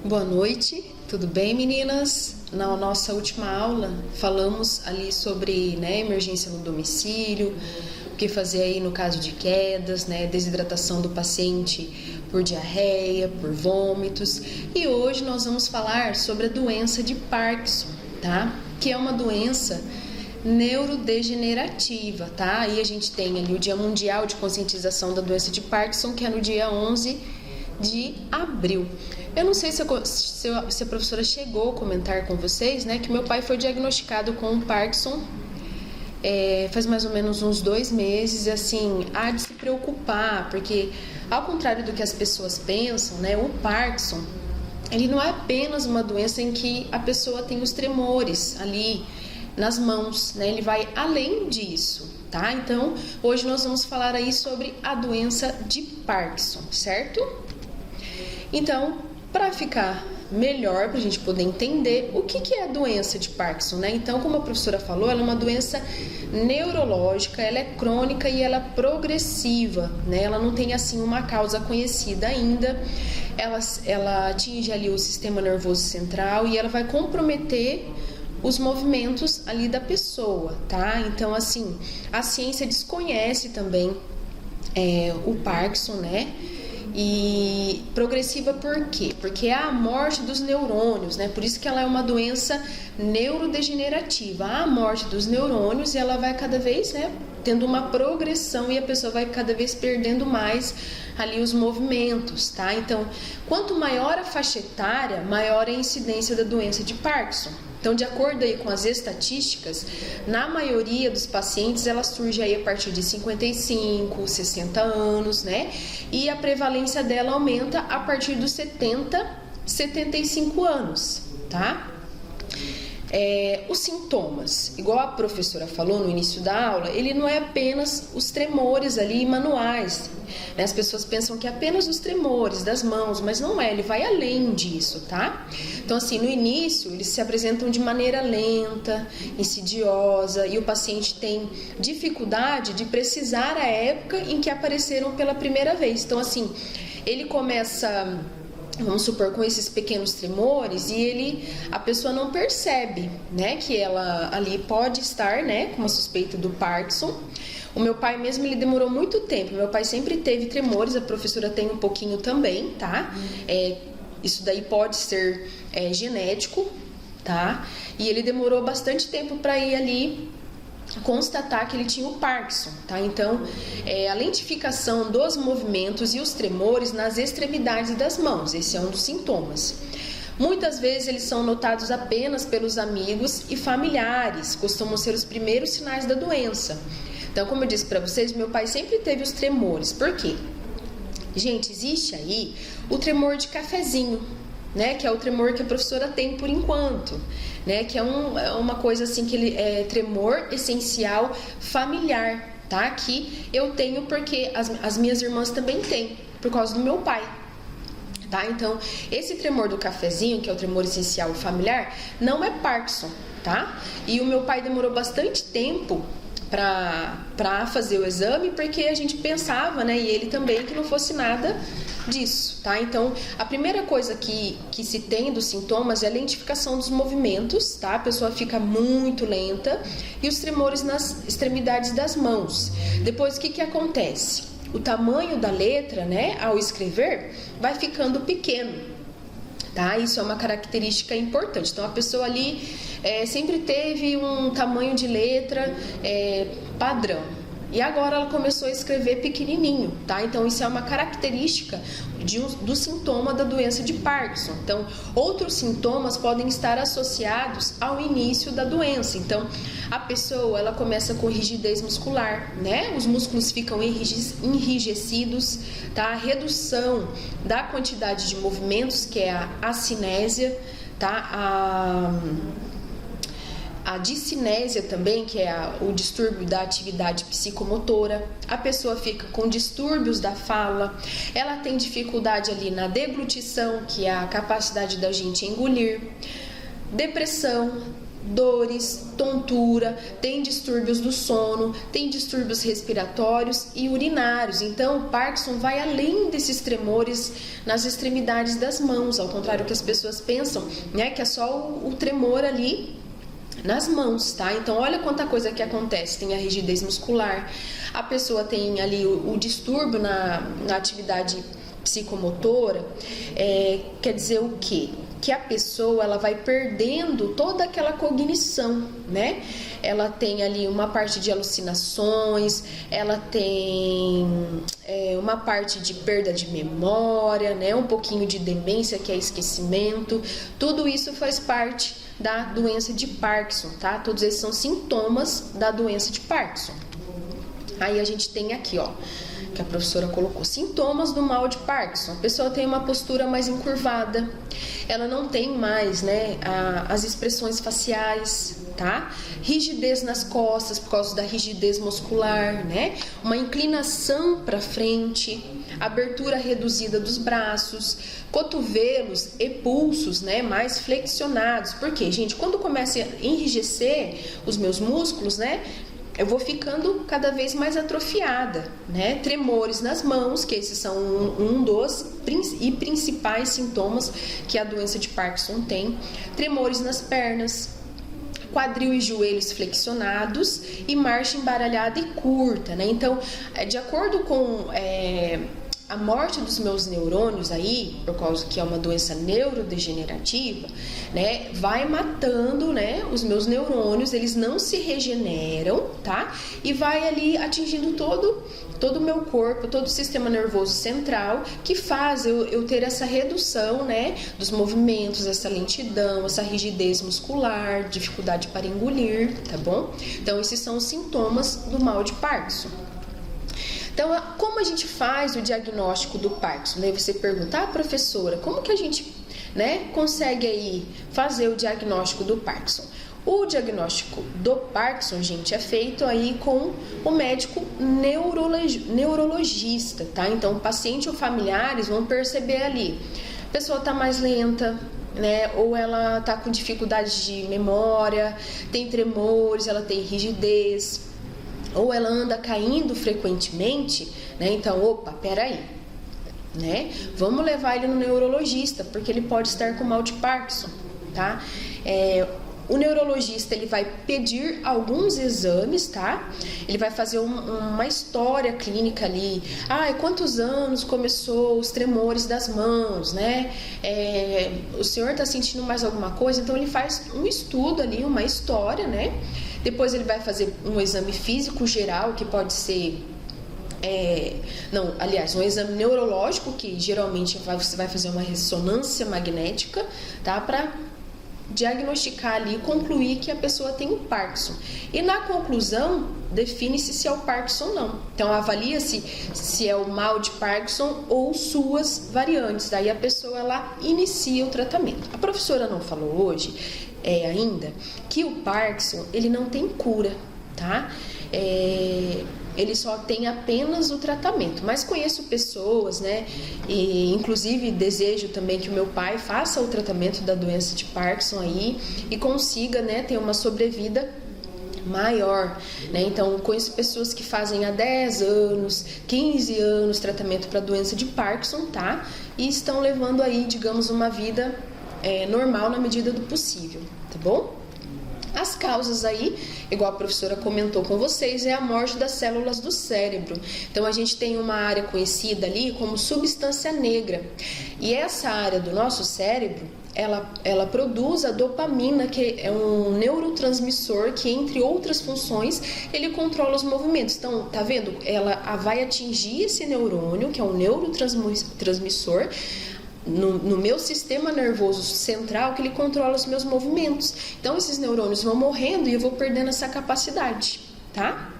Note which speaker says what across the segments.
Speaker 1: Boa noite, tudo bem, meninas? Na nossa última aula falamos ali sobre emergência no domicílio, o que fazer aí no caso de quedas, desidratação do paciente por diarreia, por vômitos. E hoje nós vamos falar sobre a doença de Parkinson, tá? Que é uma doença neurodegenerativa, tá? Aí a gente tem ali o Dia Mundial de Conscientização da Doença de Parkinson, que é no dia 11 de abril. Eu não sei se a professora chegou a comentar com vocês, que meu pai foi diagnosticado com Parkinson faz mais ou menos uns 2 meses, e assim, há de se preocupar, porque ao contrário do que as pessoas pensam, o Parkinson, ele não é apenas uma doença em que a pessoa tem os tremores ali nas mãos, ele vai além disso, tá? Então, hoje nós vamos falar aí sobre a doença de Parkinson, certo? Então, para ficar melhor, para a gente poder entender o que é a doença de Parkinson, Então, como a professora falou, ela é uma doença neurológica, ela é crônica e ela é progressiva, Ela não tem, assim, uma causa conhecida ainda. Ela atinge ali o sistema nervoso central e ela vai comprometer os movimentos ali da pessoa, tá? Então, assim, a ciência desconhece também o Parkinson, E progressiva por quê? Porque é a morte dos neurônios, Por isso que ela é uma doença neurodegenerativa. A morte dos neurônios, e ela vai cada vez, tendo uma progressão, e a pessoa vai cada vez perdendo mais ali os movimentos, tá? Então, quanto maior a faixa etária, maior a incidência da doença de Parkinson. Então, de acordo aí com as estatísticas, na maioria dos pacientes ela surge aí a partir de 55, 60 anos, E a prevalência dela aumenta a partir dos 70, 75 anos, tá? Os sintomas, igual a professora falou no início da aula, ele não é apenas os tremores ali manuais, As pessoas pensam que é apenas os tremores das mãos, mas não é, ele vai além disso, tá? Então, assim, no início, eles se apresentam de maneira lenta, insidiosa, e o paciente tem dificuldade de precisar a época em que apareceram pela primeira vez. Então, assim, ele começa, vamos supor, com esses pequenos tremores, e a pessoa não percebe, que ela ali pode estar, com uma suspeita do Parkinson. O meu pai mesmo, ele demorou muito tempo. Meu pai sempre teve tremores, a professora tem um pouquinho também, tá? Isso daí pode ser genético, tá? E ele demorou bastante tempo para ir ali constatar que ele tinha o Parkinson, tá? Então, a lentificação dos movimentos e os tremores nas extremidades das mãos, esse é um dos sintomas. Muitas vezes eles são notados apenas pelos amigos e familiares, costumam ser os primeiros sinais da doença. Então, como eu disse para vocês, meu pai sempre teve os tremores. Por quê? Gente, existe aí o tremor de cafezinho, que é o tremor que a professora tem por enquanto, que é uma coisa assim, que ele é tremor essencial familiar, tá? Que eu tenho porque as minhas irmãs também têm, por causa do meu pai, tá? Então, esse tremor do cafezinho, que é o tremor essencial familiar, não é Parkinson, tá? E o meu pai demorou bastante tempo para fazer o exame, porque a gente pensava, e ele também, que não fosse nada disso, tá? Então, a primeira coisa que se tem dos sintomas é a lentificação dos movimentos, tá? A pessoa fica muito lenta, e os tremores nas extremidades das mãos. Depois, o que acontece? O tamanho da letra, ao escrever, vai ficando pequeno, tá? Isso é uma característica importante. Então, a pessoa ali sempre teve um tamanho de letra padrão, e agora ela começou a escrever pequenininho, tá? Então, isso é uma característica do sintoma da doença de Parkinson. Então, outros sintomas podem estar associados ao início da doença. Então, a pessoa, ela começa com rigidez muscular, Os músculos ficam enrijecidos, tá? A redução da quantidade de movimentos, que é a acinésia, tá? A discinésia também, que é o distúrbio da atividade psicomotora. A pessoa fica com distúrbios da fala, ela tem dificuldade ali na deglutição, que é a capacidade da gente engolir, depressão, dores, tontura, tem distúrbios do sono, tem distúrbios respiratórios e urinários. Então, o Parkinson vai além desses tremores nas extremidades das mãos, ao contrário do que as pessoas pensam, né, que é só o tremor ali nas mãos, tá? Então, olha quanta coisa que acontece. Tem a rigidez muscular, a pessoa tem ali o distúrbio na atividade psicomotora, quer dizer o quê? Que a pessoa ela vai perdendo toda aquela cognição, né? Ela tem ali uma parte de alucinações, ela tem uma parte de perda de memória, né? Um pouquinho de demência, que é esquecimento. Tudo isso faz parte da doença de Parkinson, tá? Todos esses são sintomas da doença de Parkinson. Aí a gente tem aqui, ó, que a professora colocou, sintomas do mal de Parkinson. A pessoa tem uma postura mais encurvada, ela não tem mais, né, as expressões faciais, tá? Rigidez nas costas por causa da rigidez muscular, né? Uma inclinação para frente, abertura reduzida dos braços, cotovelos e pulsos, né, mais flexionados. Por quê, gente? Quando começa a enrijecer os meus músculos, né, eu vou ficando cada vez mais atrofiada, né? Tremores nas mãos, que esses são um dos principais sintomas que a doença de Parkinson tem. Tremores nas pernas, quadril e joelhos flexionados e marcha embaralhada e curta, né? Então, de acordo com a morte dos meus neurônios aí, por causa que é uma doença neurodegenerativa, né, vai matando, né, os meus neurônios, eles não se regeneram, tá? E vai ali atingindo todo o meu corpo, todo o sistema nervoso central, que faz eu ter essa redução, né, dos movimentos, essa lentidão, essa rigidez muscular, dificuldade para engolir, tá bom? Então, esses são os sintomas do mal de Parkinson. Então, como a gente faz o diagnóstico do Parkinson? Daí você pergunta, professora, como que a gente, né, consegue aí fazer o diagnóstico do Parkinson? O diagnóstico do Parkinson, gente, é feito aí com o médico neurologista, tá? Então, o paciente ou familiares vão perceber ali, a pessoa tá mais lenta, né? Ou ela tá com dificuldade de memória, tem tremores, ela tem rigidez, ou ela anda caindo frequentemente, né? Então, opa, peraí, né? Vamos levar ele no neurologista, porque ele pode estar com mal de Parkinson, tá? O neurologista, ele vai pedir alguns exames, tá? Ele vai fazer uma história clínica ali. Quantos anos começou os tremores das mãos, né? O senhor tá sentindo mais alguma coisa? Então, ele faz um estudo ali, uma história, né? Depois ele vai fazer um exame físico geral, que pode ser... um exame neurológico, que geralmente você vai fazer uma ressonância magnética, tá? Para diagnosticar ali e concluir que a pessoa tem o Parkinson. E na conclusão, define-se se é o Parkinson ou não. Então, avalia-se se é o mal de Parkinson ou suas variantes. Daí a pessoa, ela inicia o tratamento. A professora não falou hoje ainda que o Parkinson, ele não tem cura, tá? Ele só tem apenas o tratamento, mas conheço pessoas, né, e inclusive desejo também que o meu pai faça o tratamento da doença de Parkinson aí e consiga, né, ter uma sobrevida maior, né? Então, conheço pessoas que fazem há 10 anos, 15 anos tratamento para doença de Parkinson, tá? E estão levando aí, digamos, uma vida normal na medida do possível, tá bom? As causas aí, igual a professora comentou com vocês, é a morte das células do cérebro. Então, a gente tem uma área conhecida ali como substância negra. E essa área do nosso cérebro, ela produz a dopamina, que é um neurotransmissor que, entre outras funções, ele controla os movimentos. Então, tá vendo? Ela vai atingir esse neurônio, que é um neurotransmissor, no meu sistema nervoso central, que ele controla os meus movimentos. Então, esses neurônios vão morrendo e eu vou perdendo essa capacidade, tá?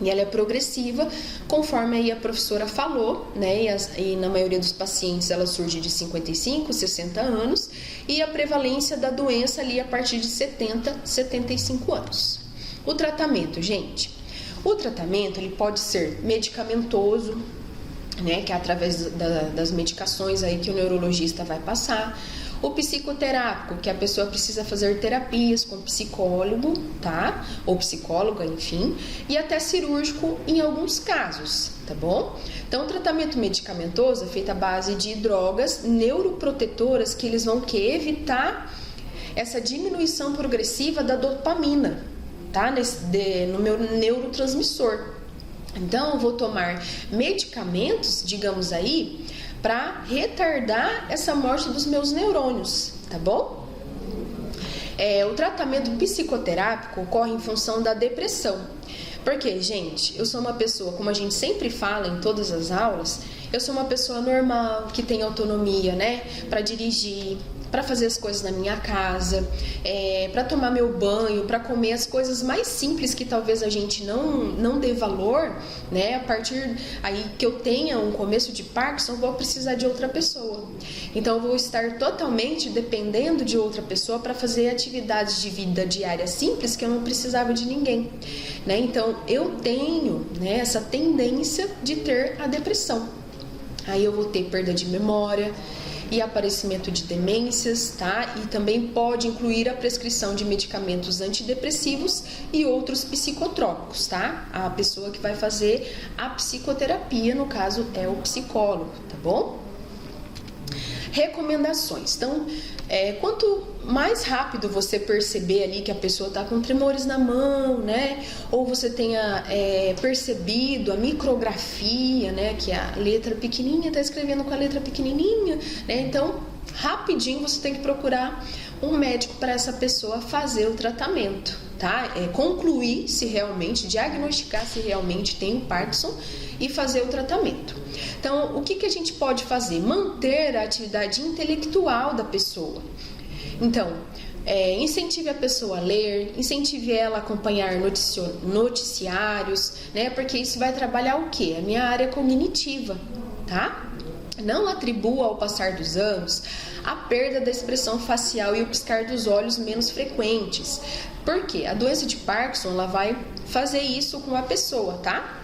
Speaker 1: E ela é progressiva, conforme aí a professora falou, né? E na maioria dos pacientes ela surge de 55, 60 anos, e a prevalência da doença ali a partir de 70, 75 anos. O tratamento, gente. O tratamento, ele pode ser medicamentoso, né, que é através das medicações aí que o neurologista vai passar, O psicoterápico, que a pessoa precisa fazer terapias com psicólogo, tá? Ou psicóloga, enfim. E até cirúrgico em alguns casos, tá bom? Então, o tratamento medicamentoso é feito à base de drogas neuroprotetoras que eles vão evitar essa diminuição progressiva da dopamina, tá? No meu neurotransmissor. Então, eu vou tomar medicamentos, digamos aí, para retardar essa morte dos meus neurônios, tá bom? O tratamento psicoterápico ocorre em função da depressão. Porque, gente, eu sou uma pessoa, como a gente sempre fala em todas as aulas, eu sou uma pessoa normal, que tem autonomia, né? Para dirigir, para fazer as coisas na minha casa, para tomar meu banho, para comer as coisas mais simples que talvez a gente não dê valor, né? A partir aí que eu tenha um começo de Parkinson, eu vou precisar de outra pessoa. Então, eu vou estar totalmente dependendo de outra pessoa para fazer atividades de vida diária simples que eu não precisava de ninguém, né? Então, eu tenho, né, essa tendência de ter a depressão. Aí eu vou ter perda de memória e aparecimento de demências, tá? E também pode incluir a prescrição de medicamentos antidepressivos e outros psicotrópicos, tá? A pessoa que vai fazer a psicoterapia, no caso, é o psicólogo, tá bom? Recomendações. Então, quanto mais rápido você perceber ali que a pessoa está com tremores na mão, né? Ou você tenha percebido a micrografia, né? Que a letra pequenininha está escrevendo com a letra pequenininha, né? Então, rapidinho você tem que procurar um médico para essa pessoa fazer o tratamento, tá? Concluir se realmente, diagnosticar se realmente tem o Parkinson e fazer o tratamento. Então, o que a gente pode fazer? Manter a atividade intelectual da pessoa. Então, incentive a pessoa a ler, incentive ela a acompanhar noticiários, né? Porque isso vai trabalhar o quê? A minha área cognitiva, tá? Não atribua ao passar dos anos a perda da expressão facial e o piscar dos olhos menos frequentes. Por quê? A doença de Parkinson, ela vai fazer isso com a pessoa, tá?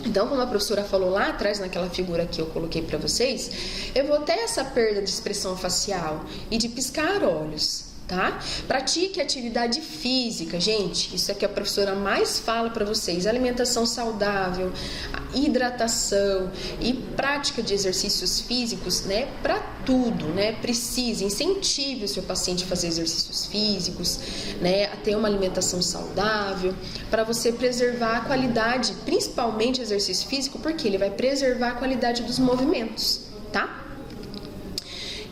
Speaker 1: Então, como a professora falou lá atrás, naquela figura que eu coloquei para vocês, eu vou ter essa perda de expressão facial e de piscar olhos, tá? Pratique atividade física, gente. Isso é que a professora mais fala para vocês. Alimentação saudável, hidratação e prática de exercícios físicos, né? Para tudo, né? Precisa, incentive o seu paciente a fazer exercícios físicos, né? A ter uma alimentação saudável, para você preservar a qualidade, principalmente exercício físico, porque ele vai preservar a qualidade dos movimentos, tá?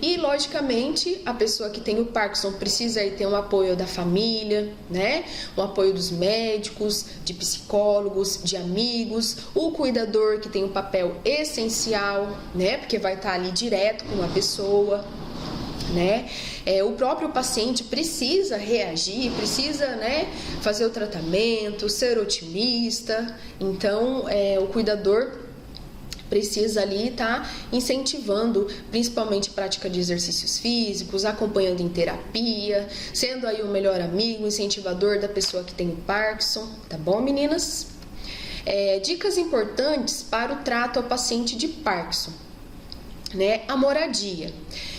Speaker 1: E, logicamente, a pessoa que tem o Parkinson precisa aí ter um apoio da família, né? Um apoio dos médicos, de psicólogos, de amigos, o cuidador que tem um papel essencial, né? Porque vai estar ali direto com a pessoa, né? O próprio paciente precisa reagir, precisa, né, fazer o tratamento, ser otimista. Então, o cuidador precisa ali estar incentivando, principalmente a prática de exercícios físicos, acompanhando em terapia, sendo aí o melhor amigo, incentivador da pessoa que tem o Parkinson, tá bom, meninas? Dicas importantes para o trato ao paciente de Parkinson, né? A moradia.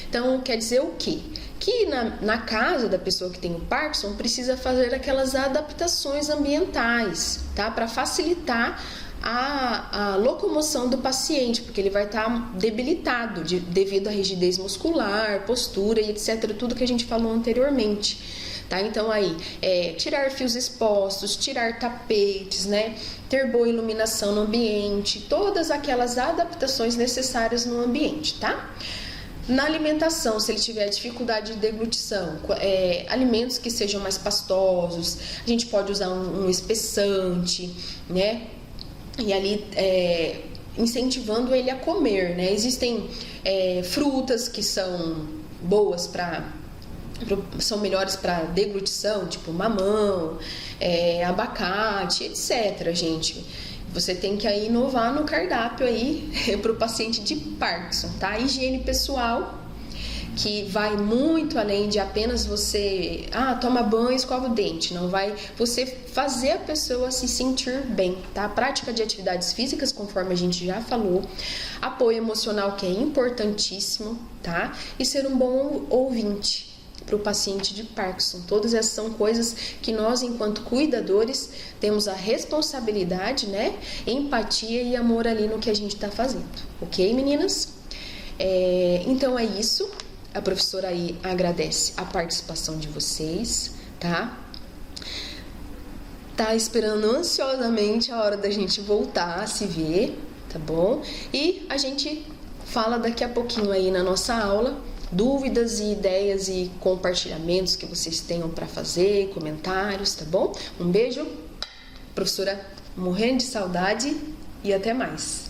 Speaker 1: Então, quer dizer o quê? Que na casa da pessoa que tem o Parkinson precisa fazer aquelas adaptações ambientais, tá? Para facilitar a locomoção do paciente, porque ele vai estar debilitado devido à rigidez muscular, postura e etc, tudo que a gente falou anteriormente, tá? Então aí, tirar fios expostos, tirar tapetes, né? Ter boa iluminação no ambiente, todas aquelas adaptações necessárias no ambiente, tá? Na alimentação, se ele tiver dificuldade de deglutição, alimentos que sejam mais pastosos, a gente pode usar um espessante, né? E ali incentivando ele a comer, né? Existem frutas que são boas são melhores para deglutição, tipo mamão, abacate, etc, gente. Você tem que aí inovar no cardápio aí para o paciente de Parkinson, tá? Higiene pessoal, que vai muito além de apenas você, toma banho, escova o dente. Não vai você fazer a pessoa se sentir bem, tá? Prática de atividades físicas, conforme a gente já falou, apoio emocional, que é importantíssimo, tá? E ser um bom ouvinte para o paciente de Parkinson. Todas essas são coisas que nós, enquanto cuidadores, temos a responsabilidade, né? Empatia e amor ali no que a gente está fazendo. Ok, meninas? Então é isso. A professora aí agradece a participação de vocês, tá? Tá esperando ansiosamente a hora da gente voltar a se ver, tá bom? E a gente fala daqui a pouquinho aí na nossa aula, dúvidas e ideias e compartilhamentos que vocês tenham para fazer, comentários, tá bom? Um beijo, professora, morrendo de saudade e até mais.